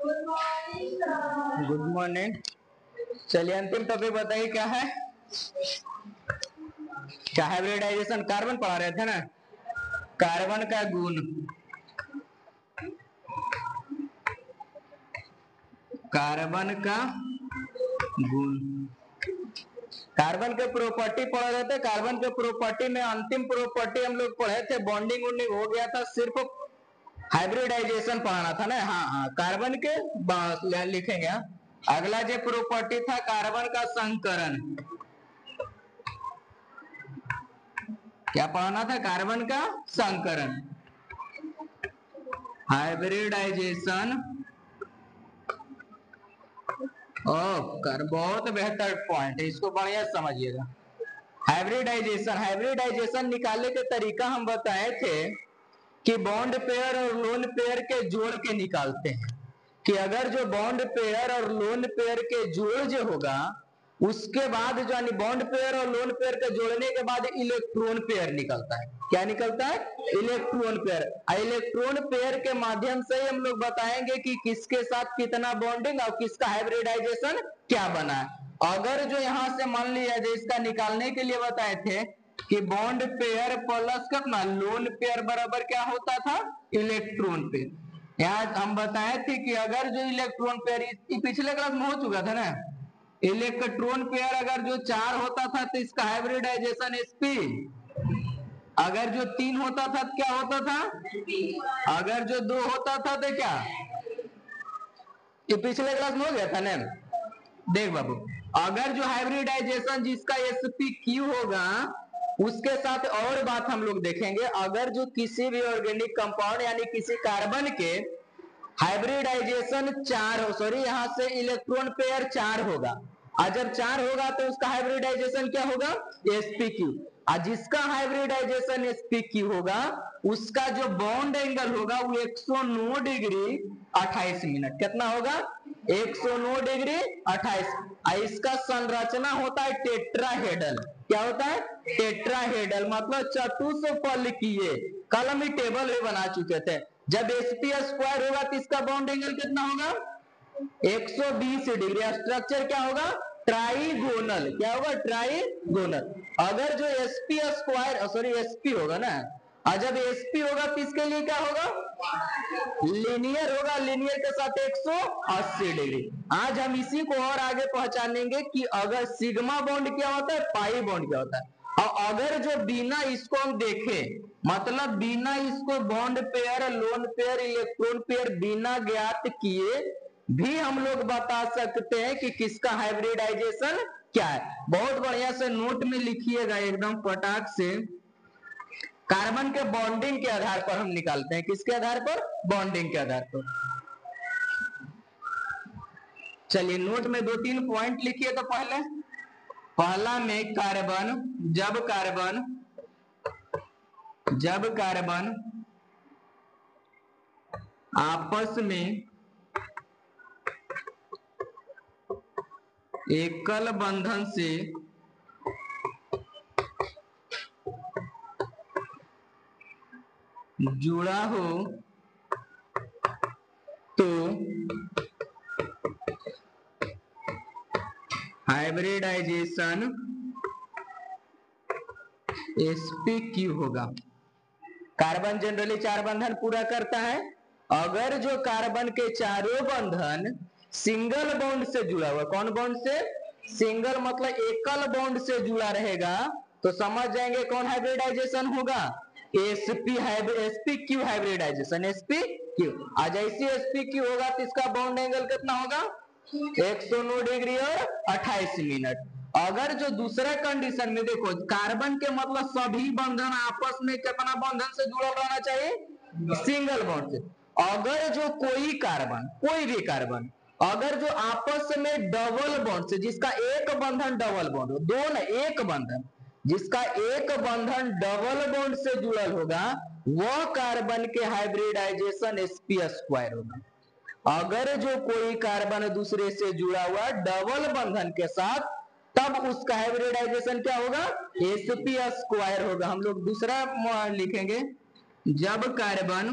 Good morning. चलिए अंतिम topic बताइए क्या है। क्या हाइब्रिडाइजेशन, कार्बन पढ़ा रहे थे ना, कार्बन का गुण, कार्बन का गुण, कार्बन के प्रॉपर्टी पढ़ रहे थे। कार्बन के प्रॉपर्टी में अंतिम प्रॉपर्टी हम लोग पढ़े थे, बॉन्डिंग वॉन्डिंग हो गया था, सिर्फ हाइब्रिडाइजेशन पढ़ाना था ना। हाँ हाँ, कार्बन के लिखेंगे। अगला जो प्रॉपर्टी था कार्बन का संकरण, क्या पढ़ाना था, कार्बन का संकरण, हाइब्रिडाइजेशन बहुत बेहतर पॉइंट है, इसको बढ़िया समझिएगा। हाइब्रिडाइजेशन, हाइब्रिडाइजेशन निकालने के तरीका हम बताए थे कि बॉन्ड पेयर और लोन पेयर के जोड़ के निकालते हैं, कि अगर जो बॉन्ड पेयर और लोन पेयर के जोड़ जो होगा, उसके बाद जो यानी बॉन्ड पेयर और लोन पेयर के जोड़ने के बाद इलेक्ट्रॉन पेयर निकलता है। क्या निकलता है? Electron pair. इलेक्ट्रॉन पेयर के माध्यम से ही हम लोग बताएंगे कि किसके साथ कितना बॉन्डिंग और किसका हाइब्रिडाइजेशन क्या बना है। अगर जो यहां से मान लिया जाए, इसका निकालने के लिए बताए थे कि बॉन्ड पेयर प्लस कितना लोन पेयर बराबर क्या होता था, इलेक्ट्रॉन पेयर। यहाँ हम बताए थे कि अगर जो इलेक्ट्रॉन पेयर पिछले क्लास में हो चुका था ना, इलेक्ट्रॉन पेयर अगर जो 4 होता था तो इसका हाइब्रिडाइजेशन sp, अगर जो 3 होता था तो क्या होता था, अगर जो 2 होता था तो क्या, ये पिछले क्लास में हो गया था ना। देख बाबू, अगर जो हाइब्रिडाइजेशन जिसका sp होगा, उसके साथ और बात हम लोग देखेंगे, अगर जो किसी भी ऑर्गेनिक कंपाउंड यानी किसी कार्बन के हाइब्रिडाइजेशन 4 हो, सॉरी यहाँ से इलेक्ट्रॉन पेयर 4 होगा, और जब 4 होगा तो उसका हाइब्रिडाइजेशन क्या होगा, sp। और जिसका हाइब्रिडाइजेशन sp होगा, उसका जो बॉन्ड एंगल होगा वो 109 डिग्री 28 मिनट, कितना होगा, 109 डिग्री 28। इसका संरचना होता है टेट्राहेड्रल। क्या होता है? टेट्राहेड्रल, मतलब चतुष्फलकीय। कल हम टेबल भी बना चुके थे। जब sp स्क्वायर होगा तो इसका बॉन्ड एंगल कितना होगा, 120 डिग्री। स्ट्रक्चर क्या होगा, ट्राइगोनल। क्या होगा, ट्राइगोनल। अगर जो sp स्क्वायर सॉरी sp होगा ना, और जब sp होगा तो इसके लिए क्या होगा, लीनियर होगा, लीनियर के साथ 180 डिग्री। आज हम इसी को और आगे पहचानेंगे कि अगर सिग्मा बॉन्ड क्या होता है, पाई बॉन्ड क्या होता है। और अगर जो बिना इसको हम देखें, मतलब बिना इसको bond pair, lone pair, electron pair बिना ज्ञात किए भी हम लोग बता सकते हैं कि किसका हाइब्रिडाइजेशन क्या है। बहुत बढ़िया से नोट में लिखिएगा एकदम पटाख से। कार्बन के बॉन्डिंग के आधार पर हम निकालते हैं, किसके आधार पर, बॉन्डिंग के आधार पर। चलिए नोट में 2-3 पॉइंट लिखिए। तो पहला में कार्बन, जब कार्बन आपस में एकल बंधन से जुड़ा हो तो हाइब्रिडाइजेशन sp होगा। कार्बन जनरली 4 बंधन पूरा करता है। अगर जो कार्बन के चारों बंधन सिंगल बॉन्ड से जुड़ा हुआ, कौन बॉन्ड से, सिंगल मतलब एकल बॉन्ड से जुड़ा रहेगा, तो समझ जाएंगे कौन हाइब्रिडाइजेशन होगा, sp हाइब्रिडाइजेशन sp। आज ऐसी sp होगा तो इसका बॉन्ड एंगल कितना होगा, 109 डिग्री और 28 मिनट। अगर जो दूसरा कंडीशन में देखो, कार्बन के मतलब सभी बंधन आपस में कितना बंधन से जुड़ा रहना चाहिए, सिंगल बॉन्ड से। अगर जो कोई कार्बन, कोई भी कार्बन अगर जो आपस में डबल बॉन्ड से, जिसका एक बंधन डबल बॉन्ड हो, दो ना एक बंधन, जिसका एक बंधन डबल बॉन्ड से जुड़ल होगा, वह कार्बन के हाइब्रिडाइजेशन sp स्क्वायर होगा। अगर जो कोई कार्बन दूसरे से जुड़ा हुआ डबल बंधन के साथ, तब उसका हाइब्रिडाइजेशन क्या होगा, sp स्क्वायर होगा। हम लोग दूसरा लिखेंगे, जब कार्बन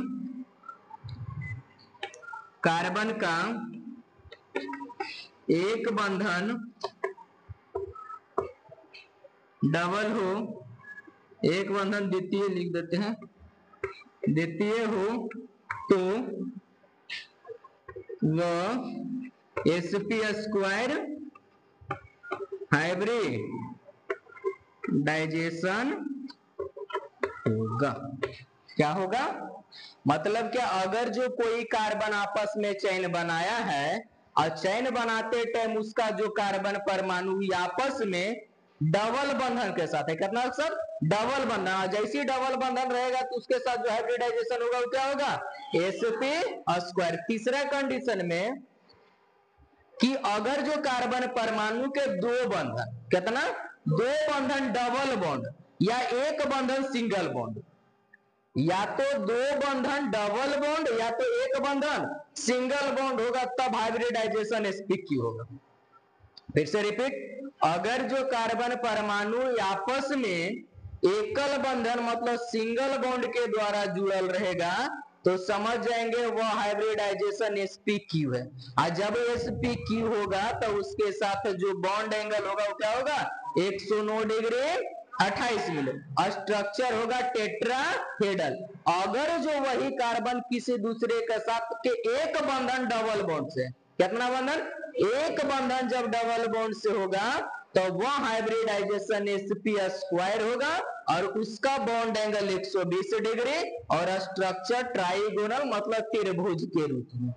कार्बन का एक बंधन डबल हो, एक बंधन द्वितीय लिख देते हैं, द्वितीय हो तो वह sp² हाइब्रिडाइजेशन होगा। क्या होगा? मतलब क्या, अगर जो कोई कार्बन आपस में चैन बनाया है और चैन बनाते टाइम उसका जो कार्बन परमाणु आपस में डबल बंधन के साथ है, कितना सर? डबल बंधन। जैसे ही डबल बंधन रहेगा तो उसके साथ जो हाइब्रिडाइजेशन होगा वो क्या होगा? sp²। तीसरा कंडीशन में कि अगर जो कार्बन परमाणु के दो बंधन, कितना? दो बंधन डबल बॉन्ड या एक बंधन सिंगल बॉन्ड, या तो दो बंधन डबल बॉन्ड या तो एक बंधन सिंगल बॉन्ड होगा, तब हाइब्रिडाइजेशन sp³ होगा। फिर से रिपीट, अगर जो कार्बन परमाणु आपस में एकल बंधन मतलब सिंगल बॉन्ड के द्वारा जुड़ल रहेगा तो समझ जाएंगे वह हाइब्रिडाइजेशन sp³ है। और जब sp³ होगा तो उसके साथ जो बॉन्ड एंगल होगा वो क्या होगा? 109 डिग्री 28 मिनट। स्ट्रक्चर होगा टेट्राहेड्रल। अगर जो वही कार्बन किसी दूसरे के साथ के एक बंधन डबल बॉन्ड से, कितना बंधन? एक बंधन जब डबल बॉन्ड से होगा तो वह हाइब्रिडाइजेशन sp² होगा और उसका बॉन्ड एंगल 120 डिग्री और स्ट्रक्चर ट्राइगोनल मतलब त्रिभुज के रूप में।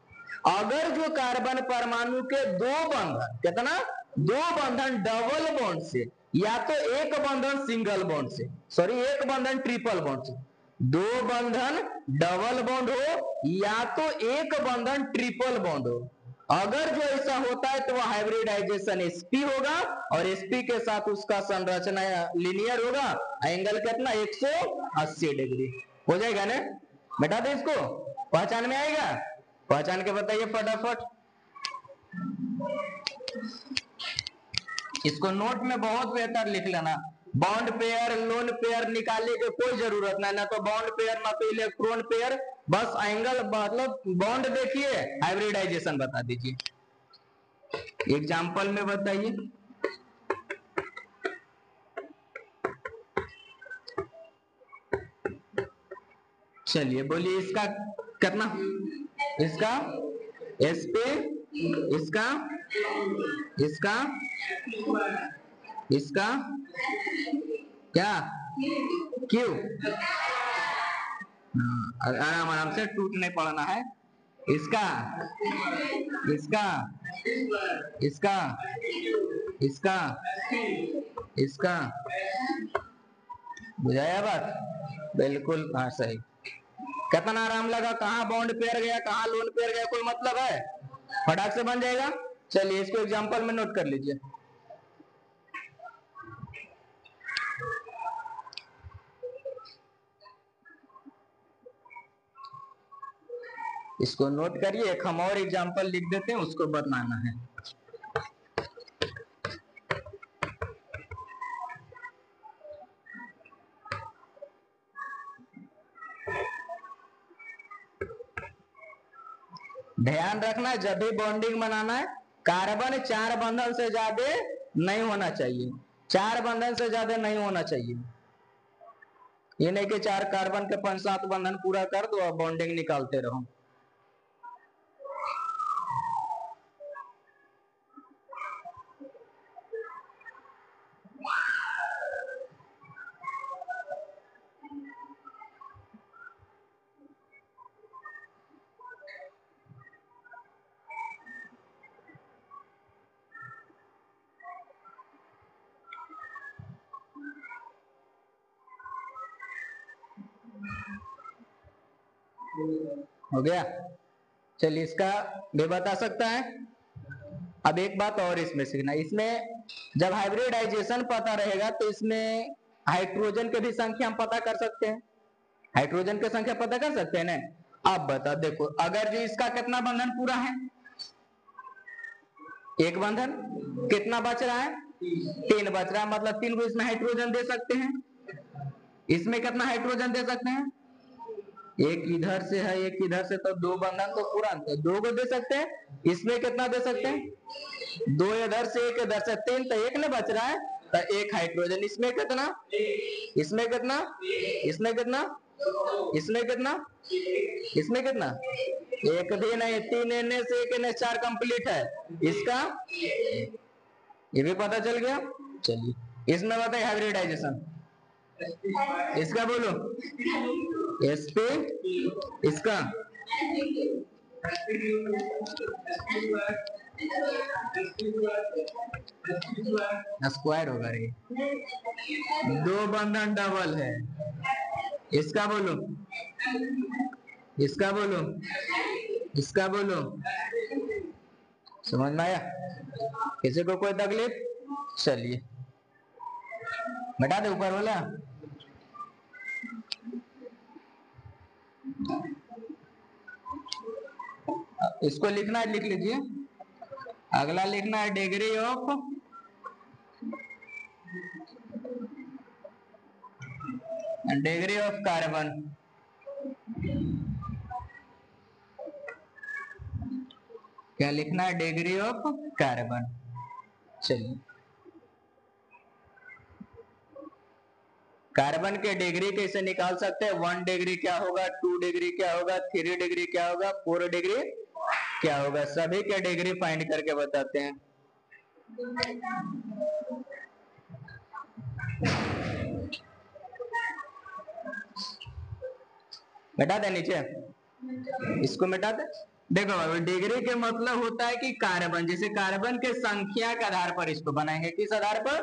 अगर जो कार्बन परमाणु के दो बंधन, कितना? दो बंधन डबल बॉन्ड से या तो एक बंधन सिंगल बॉन्ड से, सॉरी एक बंधन ट्रिपल बॉन्ड से, दो बंधन डबल बॉन्ड हो या तो एक बंधन ट्रिपल बॉन्ड हो, अगर जो ऐसा होता है तो वह हाइब्रिडाइजेशन sp होगा और sp के साथ उसका संरचना लीनियर होगा, एंगल कितना? 180 डिग्री हो जाएगा ना। बेटा दे इसको, पहचान में आएगा? पहचान के बताइए फटाफट। इसको नोट में बहुत बेहतर लिख लेना। बॉन्ड पेयर लोन पेयर निकालने की कोई जरूरत नहीं, ना तो बॉन्ड पेयर ना तो इलेक्ट्रॉन पेयर, बस एंगल मतलब बॉन्ड देखिए हाइब्रिडाइजेशन बता दीजिए। एग्जाम्पल में बताइए। चलिए बोलिए, इसका कितना? इसका sp, इसका इसका इसका क्या? क्यों? आराम आराम से, टूट नहीं पड़ना है। इसका इसका इसका इसका इसका बुझाया बात? बिल्कुल हाँ सही। कितना आराम लगा? कहाँ बॉन्ड पेयर गया, कहाँ लोन पेयर गया, कोई मतलब है? फटाक से बन जाएगा। चलिए इसको एग्जांपल में नोट कर लीजिए। इसको नोट करिए, एक हम और एग्जांपल लिख देते हैं, उसको बनाना है। ध्यान रखना, जब भी बॉन्डिंग बनाना है कार्बन 4 बंधन से ज्यादा नहीं होना चाहिए, 4 बंधन से ज्यादा नहीं होना चाहिए। ये नहीं कि 4 कार्बन के 5-7 बंधन पूरा कर दो और बॉन्डिंग निकालते रहो। हो गया? चलिए इसका भी बता सकता है। अब एक बात और इसमें सीखना, इसमें जब हाइब्रिडाइजेशन पता रहेगा तो इसमें हाइड्रोजन के भी संख्या हम पता कर सकते हैं, हाइड्रोजन की संख्या पता कर सकते हैं ना। अब बता देखो, अगर जो इसका कितना बंधन पूरा है? एक बंधन। कितना बच रहा है? 3 बच रहा है, मतलब 3 को इसमें हाइड्रोजन दे सकते हैं। इसमें कितना हाइड्रोजन दे सकते हैं? एक इधर से है एक इधर से, तो दो बंधन तो पूरा दो को दे सकते हैं। इसमें कितना दे सकते हैं? दो इधर से एक इधर से, तीन, तो एक ना बच रहा है, तो एक हाइड्रोजन। इसमें कितना? इसमें कितना? इसमें कितना? इसमें कितना? इसमें कितना? एक भी नहीं, तीन एन से एक एन चार कंप्लीट है। इसका ये भी पता चल गया। चलिए इसमें बताइए हाइब्रिडाइजेशन, इसका बोलो sp, इसका स्क्वायर होगा रे, दो बंधन डबल है। इसका बोलो, इसका बोलो, इसका बोलो। समझ में आया? किसी को कोई तकलीफ? चलिए बता दे ऊपर वाला। इसको लिखना है, लिख लीजिए। अगला लिखना है डिग्री ऑफ कार्बन। क्या लिखना है? Degree of carbon. चलिए कार्बन के डिग्री कैसे निकाल सकते हैं? 1 डिग्री क्या होगा, 2 डिग्री क्या होगा, 3 डिग्री क्या होगा, 4 डिग्री क्या होगा, सभी के डिग्री फाइंड करके बताते हैं। मिटा दे नीचे, इसको मिटा दे। देखो डिग्री के मतलब होता है कि कार्बन, जैसे कार्बन के संख्या के आधार पर इसको बनाएंगे। किस आधार पर?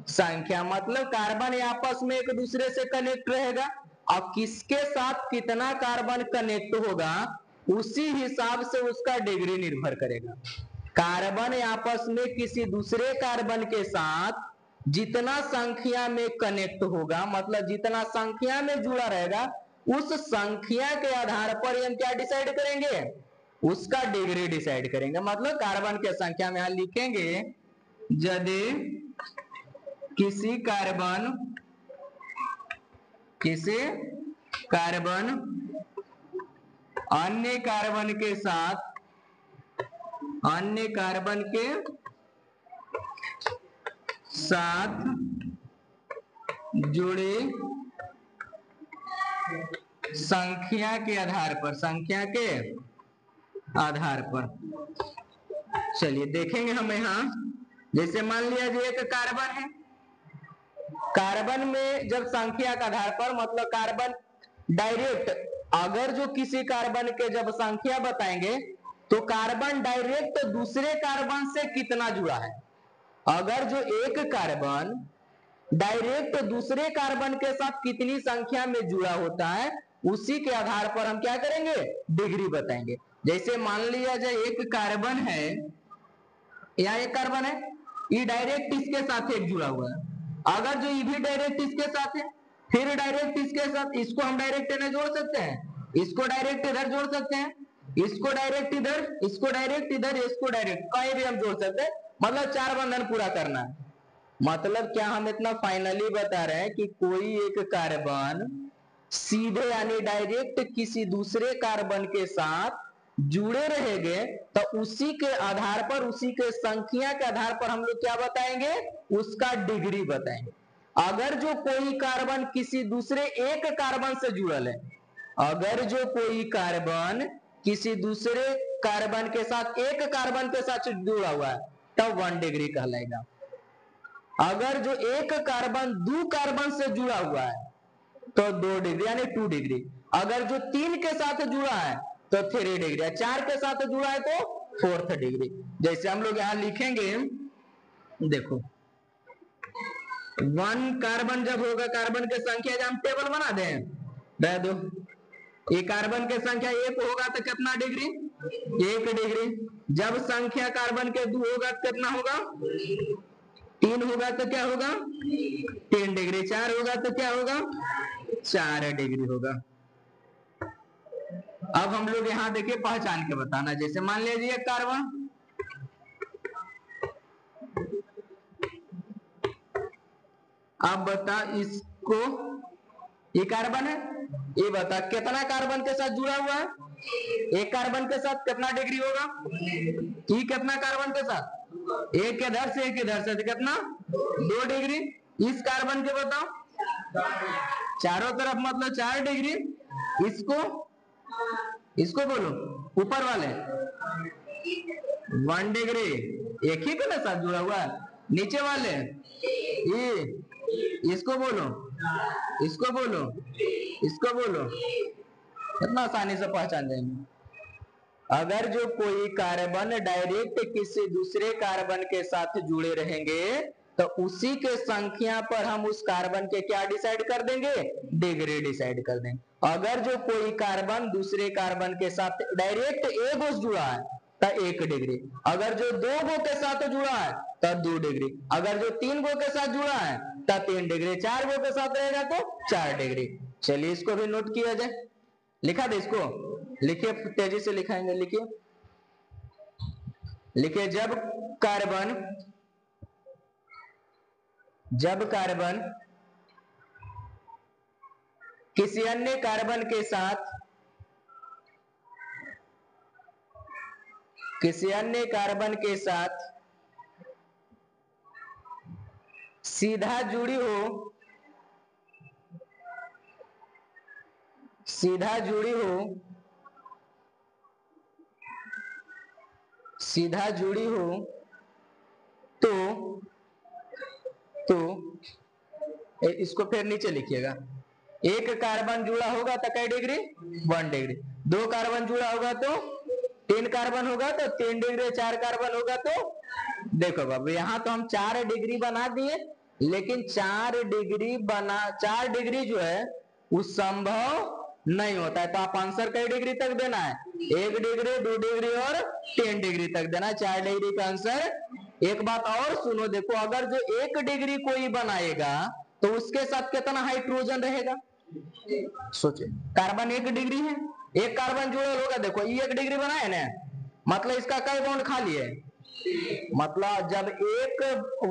संख्या। मतलब कार्बन आपस में एक दूसरे से कनेक्ट रहेगा, और किसके साथ कितना कार्बन कनेक्ट होगा उसी हिसाब से उसका डिग्री निर्भर करेगा। कार्बन आपस में किसी दूसरे कार्बन के साथ जितना संख्या में कनेक्ट होगा, मतलब जितना संख्या में जुड़ा रहेगा, उस संख्या के आधार पर हम क्या डिसाइड करेंगे? उसका डिग्री डिसाइड करेंगे। मतलब कार्बन के संख्या में यहां लिखेंगे, यदि किसी कार्बन अन्य कार्बन के साथ जुड़े संख्या के आधार पर चलिए देखेंगे हम यहां। जैसे मान लिया जी एक कार्बन है, कार्बन में जब संख्या के आधार पर, मतलब कार्बन डायरेक्ट, अगर जो किसी कार्बन के जब संख्या बताएंगे तो कार्बन डायरेक्ट दूसरे कार्बन से कितना जुड़ा है। अगर जो एक कार्बन डायरेक्ट दूसरे कार्बन के साथ कितनी संख्या में जुड़ा होता है, उसी के आधार पर हम क्या करेंगे? डिग्री बताएंगे। जैसे मान लिया जाए एक कार्बन है, या एक कार्बन है, ये डायरेक्ट इसके साथ एक जुड़ा हुआ है। अगर जो ये भी डायरेक्ट इसके साथ है, फिर डायरेक्ट इसके साथ, इसको हम डायरेक्ट इधर जोड़ सकते हैं, इसको डायरेक्ट इधर जोड़ सकते हैं, इसको डायरेक्ट इधर, इसको डायरेक्ट इधर, इसको डायरेक्ट कहीं भी हम जोड़ सकते हैं। मतलब 4 बंधन पूरा करना है। मतलब क्या हम इतना फाइनली बता रहे हैं कि कोई एक कार्बन सीधे यानी डायरेक्ट किसी दूसरे कार्बन के साथ जुड़े रहेंगे, तो उसी के आधार पर, उसी के संख्या के आधार पर हम लोग क्या बताएंगे? उसका डिग्री बताएंगे। अगर जो कोई कार्बन किसी दूसरे एक कार्बन से जुड़ल है, अगर जो कोई कार्बन किसी दूसरे कार्बन के साथ, एक कार्बन के साथ जुड़ा हुआ है, तब 1 डिग्री कहलाएगा। अगर जो एक कार्बन 2 कार्बन से जुड़ा हुआ है तो 2 डिग्री यानी 2 डिग्री। अगर जो 3 के साथ जुड़ा है तो 3 डिग्री, 4 के साथ जुड़ा है तो 4th डिग्री। जैसे हम लोग यहां लिखेंगे, देखो 1 कार्बन जब होगा, कार्बन की संख्या जब हम टेबल बना दें, रह दो, ये कार्बन की संख्या 1 होगा तो कितना डिग्री? 1 डिग्री। जब संख्या कार्बन के 2 होगा तो कितना होगा? 3 होगा तो क्या होगा? 3 डिग्री। 4 होगा तो क्या होगा? 4 डिग्री होगा। अब हम लोग यहां देखिए पहचान के बताना। जैसे मान लीजिए कार्बन, अब बता इसको, ये कार्बन है, ये बता कितना कार्बन के साथ जुड़ा हुआ है, एक कार्बन के साथ कितना डिग्री होगा, ई कितना कार्बन के साथ, एक इधर से एक इधर से, कितना 2 डिग्री। इस कार्बन के बताओ चारों तरफ मतलब 4 डिग्री। इसको इसको बोलो ऊपर वाले 1 डिग्री, एक ही के साथ जुड़ा हुआ है। नीचे वाले ये, इसको बोलो, इसको बोलो, इसको बोलो, कितना आसानी से पहचान जाएंगे। अगर जो कोई कार्बन डायरेक्ट किसी दूसरे कार्बन के साथ जुड़े रहेंगे तो उसी के संख्या पर हम उस कार्बन के क्या डिसाइड कर देंगे, डिग्री डिसाइड कर देंगे। अगर जो कोई कार्बन दूसरे कार्बन के साथ डायरेक्ट एक गो जुड़ा है तो 1 डिग्री, अगर जो 2 गो के साथ जुड़ा है तो 2 डिग्री, अगर जो 3 गो के साथ जुड़ा है तो 3 डिग्री, 4 गो के साथ रहेगा तो 4 डिग्री। चलिए इसको भी नोट किया जाए, लिखा दे इसको, लिखिए तेजी से लिखाएंगे, लिखिए लिखिए जब कार्बन किसी अन्य कार्बन के साथ सीधा जुड़ी हो, सीधा जुड़ी हो तो इसको फिर नीचे लिखिएगा। एक कार्बन जुड़ा होगा तो कई डिग्री, 1 डिग्री। 2 कार्बन जुड़ा होगा तो 3 कार्बन होगा तो 3 डिग्री, 4 कार्बन होगा तो देखो बाबू यहाँ तो हम 4 डिग्री बना दिए, लेकिन 4 डिग्री जो है वो संभव नहीं होता है। तो आप आंसर कई डिग्री तक देना है, 1 डिग्री, 2 डिग्री और 3 डिग्री तक देना है। 4 डिग्री का आंसर। एक बात और सुनो, देखो अगर जो 1 डिग्री कोई बनाएगा तो उसके साथ कितना हाइड्रोजन रहेगा, सोचे। कार्बन 1 डिग्री है, एक कार्बन जुड़े होगा, देखो ये 1 डिग्री बनाए ना, मतलब इसका कई बॉन्ड खाली है, मतलब जब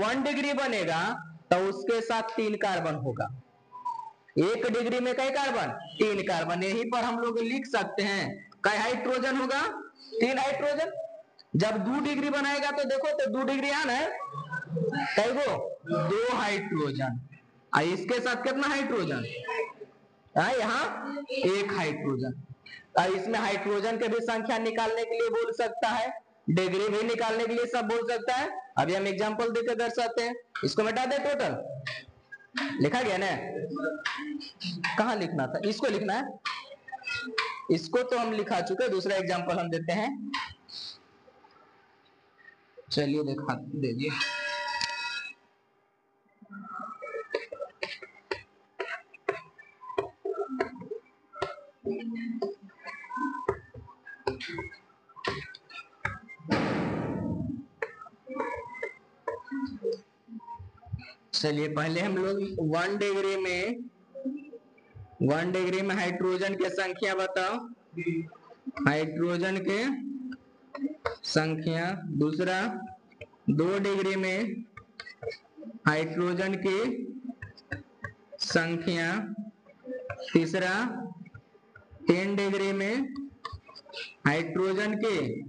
1 डिग्री बनेगा तो उसके साथ 3 कार्बन होगा। 1 डिग्री में कई कार्बन, 3 कार्बन। यहीं पर हम लोग लिख सकते हैं कई हाइड्रोजन होगा, 3 हाइड्रोजन। जब 2 डिग्री बनाएगा तो देखो तो 2 डिग्री आना है, कई गो 2 हाइड्रोजन। इसके साथ कितना हाइड्रोजन, यहाँ 1 हाइड्रोजन। इसमें हाइड्रोजन के भी संख्या निकालने के लिए बोल सकता है, डिग्री भी निकालने के लिए सब बोल सकता है। अभी हम एग्जांपल देकर दर्शाते हैं। इसको मिटा दे, टोटल लिखा गया ना, कहाँ लिखना था, इसको लिखना है, इसको तो हम लिखा चुके, दूसरा एग्जांपल हम देते हैं। चलिए दिखा दीजिए। चलिए पहले हम लोग 1 डिग्री में हाइड्रोजन की संख्या बताओ, हाइड्रोजन के संख्या। दूसरा 2 डिग्री में हाइड्रोजन की संख्या। तीसरा 3 डिग्री में हाइड्रोजन की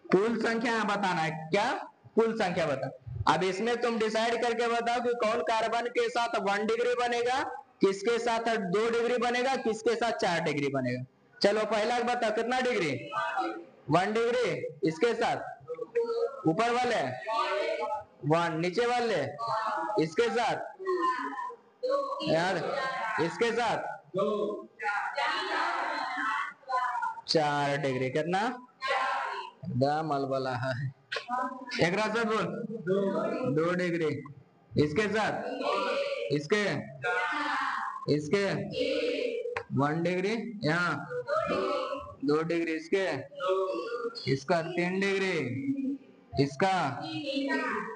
कुल संख्या बताना है, क्या कुल संख्या बता। अब इसमें तुम डिसाइड करके बताओ कि कौन कार्बन के साथ 1 डिग्री बनेगा, किसके साथ 2 डिग्री बनेगा, किसके साथ 4 डिग्री बनेगा। चलो पहला बताओ कितना डिग्री, 1 डिग्री, इसके साथ ऊपर वाले 1, नीचे वाले इसके साथ यार, इसके साथ 4 डिग्री, कितना दामल वाला है, एक से बोल 2 डिग्री, इसके साथ इसके 1 डिग्री, यहाँ 2 डिग्री, इसका 3 डिग्री, इसका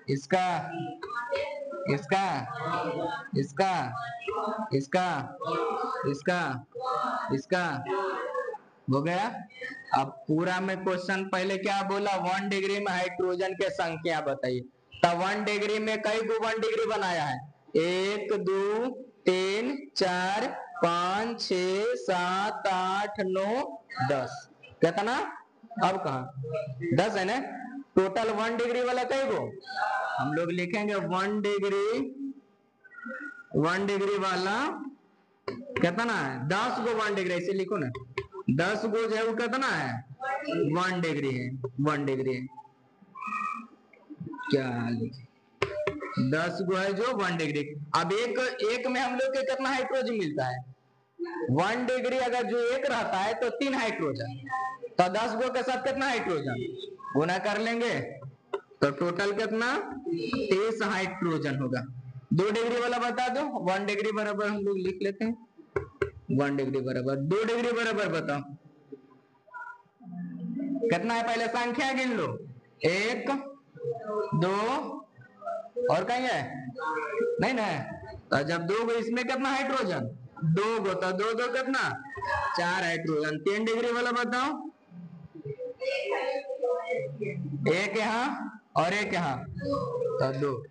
इसका इसका इसका इसका इसका इसका हो गया। अब पूरा में क्वेश्चन पहले क्या बोला, 1 डिग्री में हाइड्रोजन के संख्या बताइए। तब 1 डिग्री में कई गो 1 डिग्री बनाया है, 1 2 3 4 5 6 7 8 9 10 कितना? अब कहा 10 है ना? टोटल 1 डिग्री वाला कई गो? हम लोग लिखेंगे 1 डिग्री वाला कितना है? 10 गो 1 डिग्री, ऐसे लिखो ना, 10 गो जो है वो कितना है? 1 डिग्री है। 1 डिग्री है, क्या लिखे? 10 गो है जो 1 डिग्री। अब एक में हम लोग के कितना हाइड्रोजन मिलता है? 1 डिग्री अगर जो एक रहता है तो 3 हाइड्रोजन, तो 10 गो के साथ कितना हाइड्रोजन गुना कर लेंगे तो टोटल कितना? 23 हाइड्रोजन होगा। 2 डिग्री वाला बता दो। 1 डिग्री बराबर हम लोग लिख लेते हैं 1 डिग्री बराबर 2 डिग्री बराबर बताओ कितना है? पहले संख्या गिन लो, 1 2 और कहीं है नहीं ना? तो जब 2 गो इसमें कितना हाइड्रोजन? 2 गो, तो 2 2 कितना? 4 हाइड्रोजन। 3 डिग्री वाला बताओ, एक यहाँ और एक यहाँ, तो 2,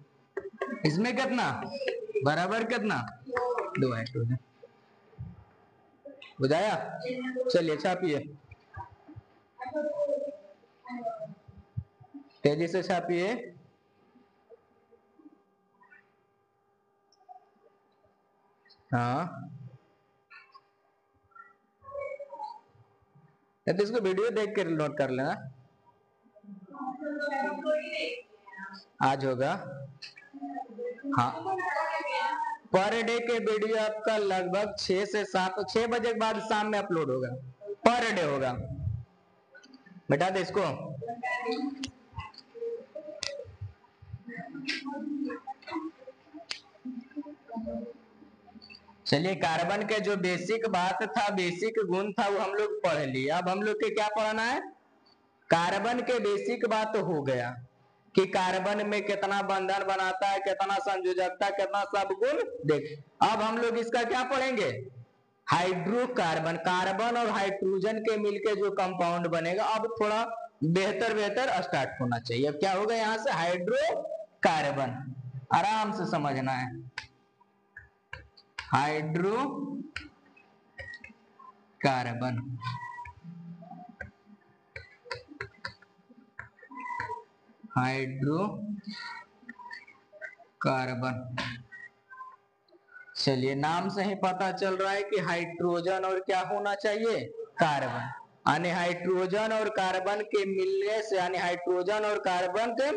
इसमें कितना? बराबर कितना? 2 हाइड्रोजन। बुझाया? चलिए छापिए, तेजी से छापिए। हाँ, तो इसको वीडियो देख कर नोट कर लेना। आज होगा, हाँ, पर डे के वीडियो आपका लगभग 6 से 7, 6 बजे के बाद शाम में अपलोड होगा, पर डे होगा। बेटा दे इसको। चलिए, कार्बन के जो बेसिक बात था, बेसिक गुण था, वो हम लोग पढ़ लिए। अब हम लोग के क्या पढ़ना है? कार्बन के बेसिक बात हो गया कि कार्बन में कितना बंधन बनाता है, कितना संयोजकता, कितना सब गुण। देख, अब हम लोग इसका क्या पढ़ेंगे? हाइड्रोकार्बन, कार्बन और हाइड्रोजन के मिलके जो कंपाउंड बनेगा। अब थोड़ा बेहतर स्टार्ट होना चाहिए। अब क्या होगा यहां से? हाइड्रोकार्बन, आराम से समझना है। Hydrocarbon, hydrocarbon. चलिए, नाम से ही पता चल रहा है कि हाइड्रोजन और क्या होना चाहिए? कार्बन। यानी हाइड्रोजन और कार्बन के मिलने से, यानी हाइड्रोजन और कार्बन के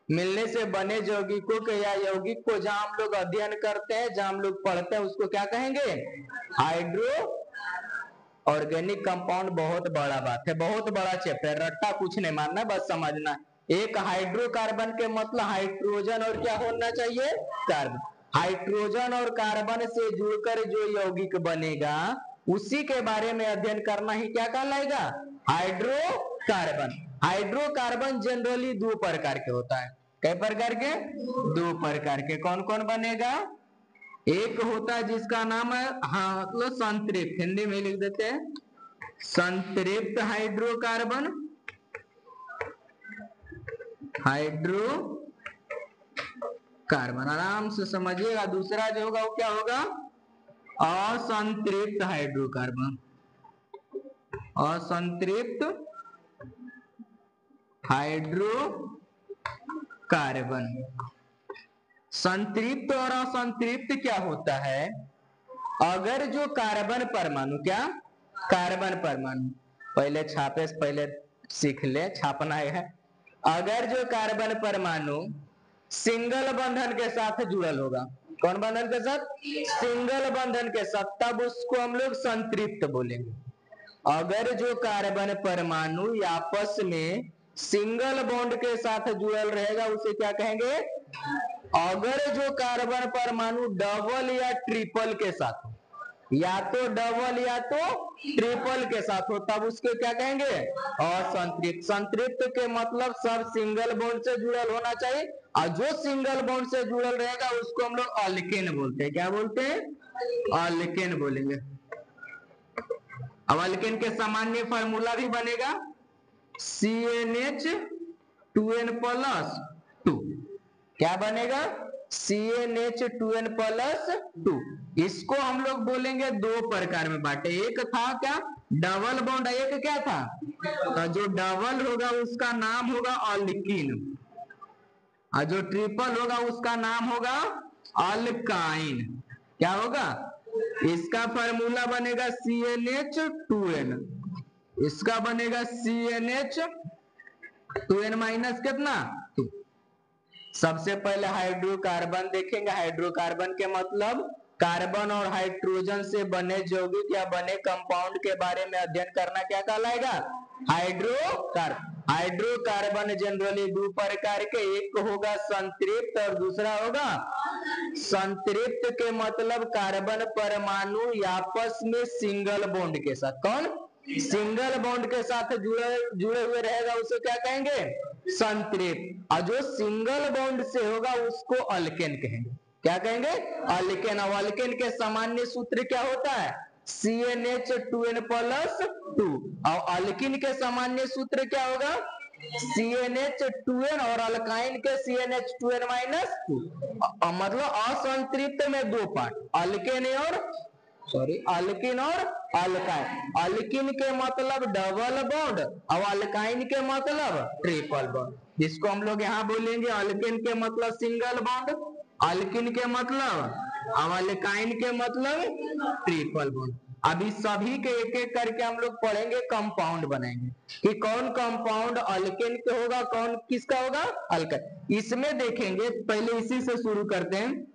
मिलने से बने यौगिकों के या यौगिक को जहां हम लोग अध्ययन करते हैं, जहां हम लोग पढ़ते हैं, उसको क्या कहेंगे? Hydro organic compound. बहुत बड़ा बात है, बहुत बड़ा चैप्टर, रट्टा कुछ नहीं मानना, बस समझना। एक हाइड्रोकार्बन के मतलब हाइड्रोजन और क्या होना चाहिए? कार्बन। हाइड्रोजन और कार्बन से जुड़कर जो यौगिक बनेगा उसी के बारे में अध्ययन करना ही क्या कहलाएगा? हाइड्रोकार्बन। हाइड्रोकार्बन जनरली 2 प्रकार के होता है। कई प्रकार के? 2 प्रकार के। कौन कौन बनेगा? एक होता है जिसका नाम है, हाँ मतलब संतृप्त, हिंदी में लिख देते हैं संतृप्त हाइड्रोकार्बन, हाइड्रोकार्बन, आराम से समझिएगा। दूसरा जो होगा वो क्या होगा? असंतृप्त हाइड्रोकार्बन, असंतृप्त हाइड्रोकार्बन। संतृप्त और असंतृप्त क्या होता है? अगर जो कार्बन परमाणु, क्या कार्बन परमाणु, पहले छापे से पहले सीख ले, छापना है। अगर जो कार्बन परमाणु सिंगल बंधन के साथ जुड़ल होगा, कौन बंधन के साथ? सिंगल बंधन के साथ, तब उसको हम लोग संतृप्त बोलेंगे। अगर जो कार्बन परमाणु आपस में सिंगल बॉन्ड के साथ जुड़ल रहेगा उसे क्या कहेंगे? अगर जो कार्बन परमाणु डबल या ट्रिपल के साथ हो, या तो डबल या तो ट्रिपल के साथ हो, तब उसके क्या कहेंगे? असंतृप्त। संतृप्त के मतलब सब सिंगल बॉन्ड से जुड़ल होना चाहिए, और जो सिंगल बॉन्ड से जुड़ल रहेगा उसको हम लोग अल्केन बोलते हैं। क्या बोलते हैं? अल्केन बोलेंगे। अब अल्केन के सामान्य फार्मूला भी बनेगा CnH2n+2। क्या बनेगा? CnH2n plus 2। इसको हम लोग बोलेंगे दो प्रकार में बांटे, एक था क्या डबल बॉन्ड, एक क्या था, तो जो डबल होगा उसका नाम होगा अल्किन, और जो ट्रिपल होगा उसका नाम होगा अल्काइन। क्या होगा, इसका फार्मूला बनेगा CnH2n, इसका बनेगा CnH2n माइनस कितना 2। सबसे पहले हाइड्रोकार्बन देखेंगे, हाइड्रोकार्बन के मतलब कार्बन और हाइड्रोजन से बने यौगिक या बने कंपाउंड के बारे में अध्ययन करना क्या कहलाएगा, हाइड्रोकार्बन जनरली दो प्रकार के, एक होगा संतृप्त और दूसरा होगा संतृप्त के मतलब कार्बन परमाणु आपस में सिंगल बॉन्ड के साथ, कौन सिंगल बॉन्ड के साथ जुड़े हुए रहेगा उसे क्या कहेंगे संतृप्त, और जो सिंगल बॉन्ड से होगा उसको अल्केन कहेंगे। क्या कहेंगे अल्केन। और अल्केन के सामान्य सूत्र क्या होता है CnH2n प्लस 2, और अल्किन के सामान्य सूत्र क्या होगा CnH2n, और अल्काइन के CnH2n माइनस 2। मतलब असंतृप्त में दो पार्ट, अल्केन और अल्किन और अल्काइन। अल्किन के मतलब डबल बॉन्ड और अल्काइन के मतलब ट्रिपल बॉन्ड, जिसको हम लोग यहाँ बोलेंगे अल्किन के मतलब सिंगल बॉन्ड, अल्किन के मतलब और अल्काइन के मतलब ट्रिपल बॉन्ड। अभी सभी के एक एक करके हम लोग पढ़ेंगे, कंपाउंड बनाएंगे कि कौन कंपाउंड अल्केन के होगा, कौन किसका होगा अल्काइन। इसमें देखेंगे, पहले इसी से शुरू करते हैं।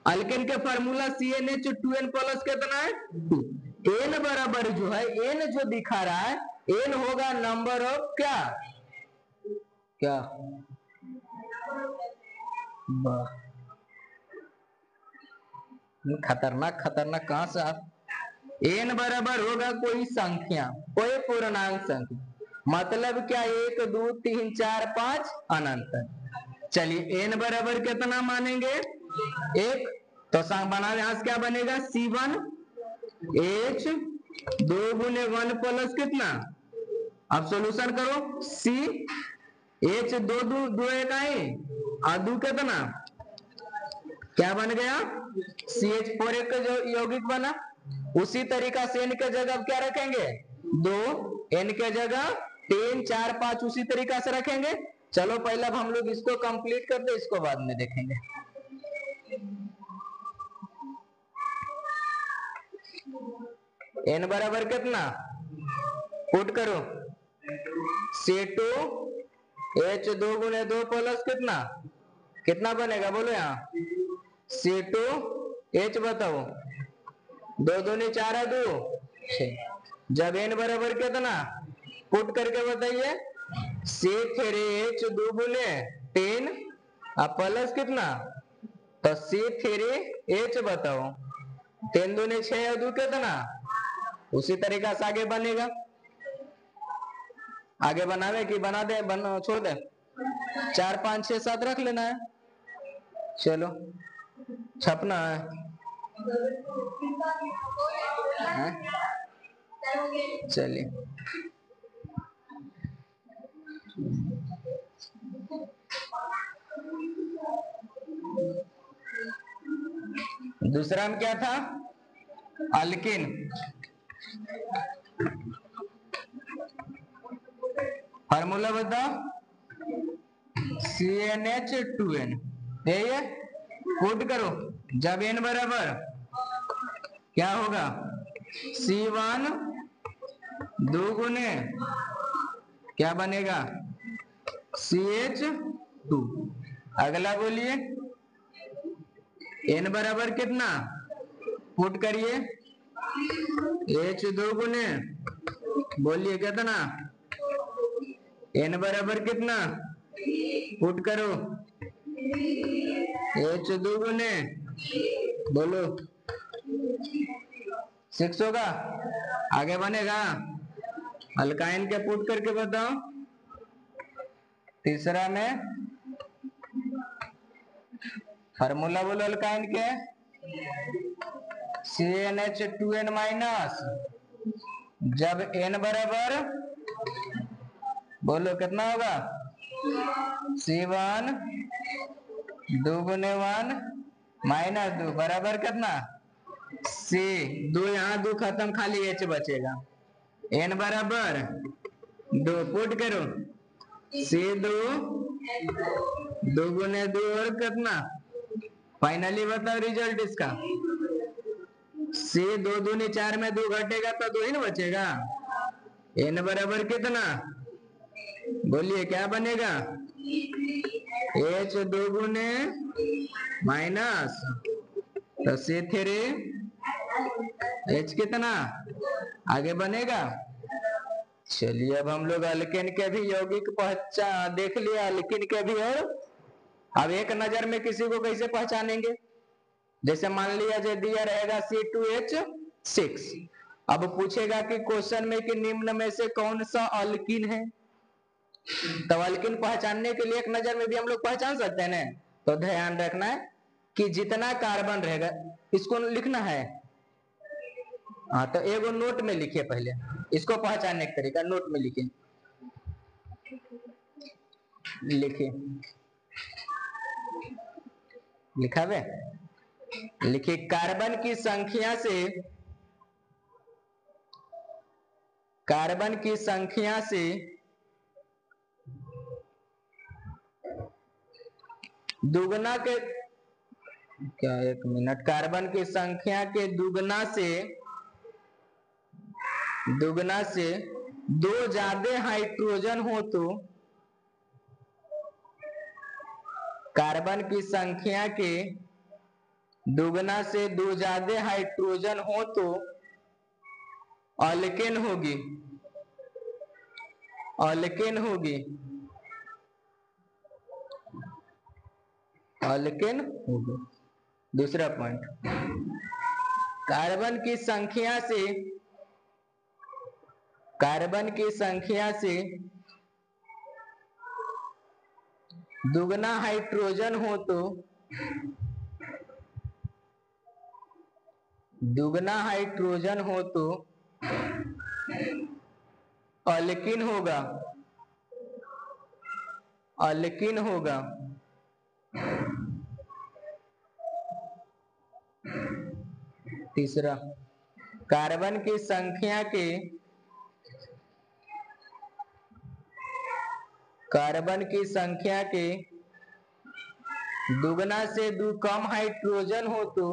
अल्केन के फार्मूला CnH2n प्लस कितना है 2। n बराबर जो है, n जो दिखा रहा है n होगा नंबर ऑफ क्या क्या खतरनाक खतरनाक कहां से आप, n बराबर होगा कोई संख्या, कोई पूर्णांक संख्या, मतलब क्या 1 2 3 4 5 अनंत। चलिए n बराबर कितना मानेंगे 1, तो बना यहां से क्या बनेगा C1 H 2 गुने 1 प्लस कितना, अब सॉल्यूशन करो C H 2 2 एक आई और 2 कितना, क्या बन गया CH4 एक जो यौगिक बना। उसी तरीका से n के जगह क्या रखेंगे 2, n के जगह 3 4 5 उसी तरीका से रखेंगे। चलो पहले अब हम लोग इसको कंप्लीट करते, इसको बाद में देखेंगे। n बराबर कितना पुट करो C2 H 2 गुने 2 प्लस कितना, कितना बनेगा बोलो यहाँ C2 H बताओ, 2 दूनी 4 है 2 6। जब n बराबर कितना पुट करके बताइए C3 H 2 गुने 3 अब प्लस कितना, तो C3 H बताओ, 3 दूनी 6 है 2 कितना, उसी तरीका से आगे बनेगा। आगे बनावे कि बना दे छोड़ दे, 4 5 6 7 रख लेना है, चलो छपना है चलिए। दूसरा में क्या था अल्किन, फार्मूला बताओ CnH2n, यही है पुट करो। जब n बराबर क्या होगा C1 2 गुने क्या बनेगा CH2। अगला बोलिए n बराबर कितना पुट करिए H 2 गुने बोलिए कितना, n बराबर कितना पुट करो H 2 गुने बोलो 6 होगा। आगे बनेगा अल्काइन के पुट करके बताओ। तीसरा में फार्मूला बोलो अल्काइन के CnH2n माइनस, जब n बराबर बोलो कितना होगा C1 2 गुने 1 माइनस 2 बराबर कितना सी। 2 यहाँ 2 खत्म, खाली एच बचेगा। n बराबर 2 पुट करो सी 2 2 गुने 2 और कितना, फाइनली बताओ रिजल्ट इसका। सी 2 दूनी 4 में 2 घटेगा तो 2 ही ना बचेगा। n बराबर कितना, बोलिए क्या बनेगा, h 2 गुने माइनस तो सी 3 h कितना आगे बनेगा। चलिए अब हम लोग अल्केन के भी यौगिक पहचान देख लिया, अल्किन के भी। और अब एक नजर में किसी को कैसे पहचानेंगे, जैसे मान लिया जो दिया रहेगा C2H6, अब पूछेगा कि क्वेश्चन में कि निम्न में से कौन सा अल्किन है, तो अल्किन पहचानने के लिए एक नजर में भी हम लोग पहचान सकते हैं ना। तो ध्यान रखना है कि जितना कार्बन रहेगा इसको लिखना है। हाँ तो एगो नोट में लिखिए, पहले इसको पहचानने का तरीका नोट में लिखिए। लिखिए लिखा वे, लिखिए कार्बन की संख्या से, कार्बन की संख्या से दुगना के, क्या एक मिनट, कार्बन की संख्या के दुगना से दो ज्यादा हाइड्रोजन हो तो, कार्बन की संख्या के दुगना से दो ज्यादा हाइड्रोजन हो तो अल्केन होगी, अल्केन होगी, अल्केन होगी। दूसरा पॉइंट, कार्बन की संख्या से, कार्बन की संख्या से दुगना हाइड्रोजन हो तो, दुगना हाइड्रोजन हो तो अल्किन होगा, अल्किन होगा। तीसरा, कार्बन की संख्या के, कार्बन की संख्या के दुगना से दो कम हाइड्रोजन हो तो,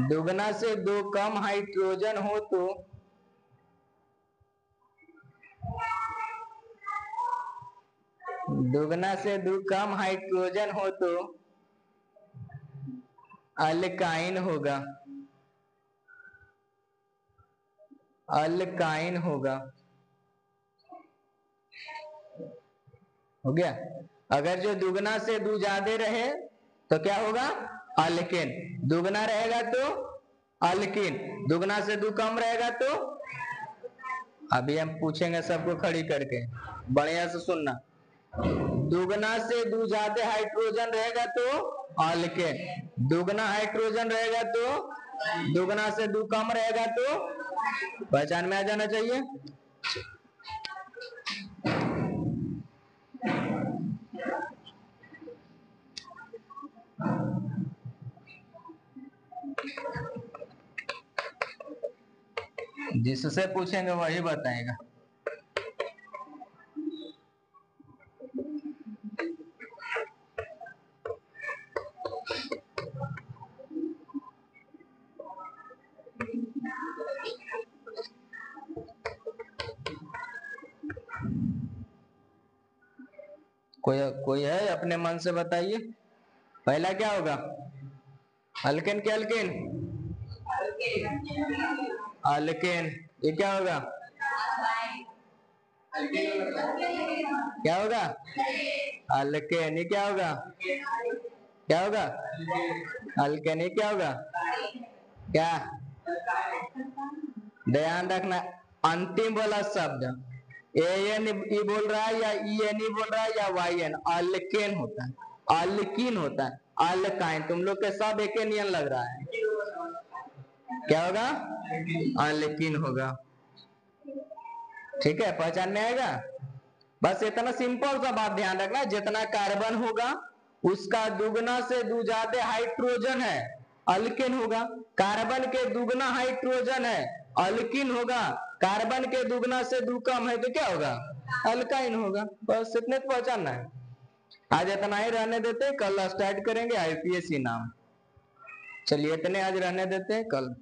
दुगना से दो कम हाइड्रोजन हो तो दुगना से दो कम हाइड्रोजन हो तो अल्काइन होगा, अल्काइन होगा। हो गया। अगर जो दुगना से दो ज्यादा रहे तो क्या होगा, अल्केन। दुगना रहेगा तो अल्किन, दुगना से दो कम रहेगा तो, अभी हम पूछेंगे सबको खड़ी करके, बढ़िया से सुनना। दुगना से दो ज्यादा हाइड्रोजन रहेगा तो अल्केन, दुगना हाइड्रोजन रहेगा तो, दुगना से दो कम रहेगा तो, पहचान में आ जाना चाहिए। जिससे पूछेंगे वही बताएगा। कोई है अपने मन से बताइए, पहला क्या होगा, अल्केन के अल्केन, अल्केन। ये क्या होगा, क्या होगा, अल्केन। ये क्या होगा, क्या होगा, अल्केन। ये क्या होगा, क्या, ध्यान रखना अंतिम वाला शब्द एन ई बोल रहा है या ई एन ई बोल रहा है या वाई एन, अल्केन होता है, अल्किन होता है, अल्काइन। तुम लोग के सब एक नियन लग रहा है, क्या होगा, अल्किन होगा। ठीक है, पहचान में आएगा। बस इतना सिंपल सा बात ध्यान रखना, जितना कार्बन होगा उसका दुगना से दो ज्यादा हाइड्रोजन है, अल्किन होगा। कार्बन के दुगना हाइड्रोजन है, अल्किन होगा। कार्बन के दुगना से दो कम है तो क्या होगा? अल्काइन होगा। बस इतने तो पहचानना है। आज इतना ही रहने देते, कल स्टार्ट करेंगे आईपीएससी नाम। चलिए इतने आज रहने देते हैं, कल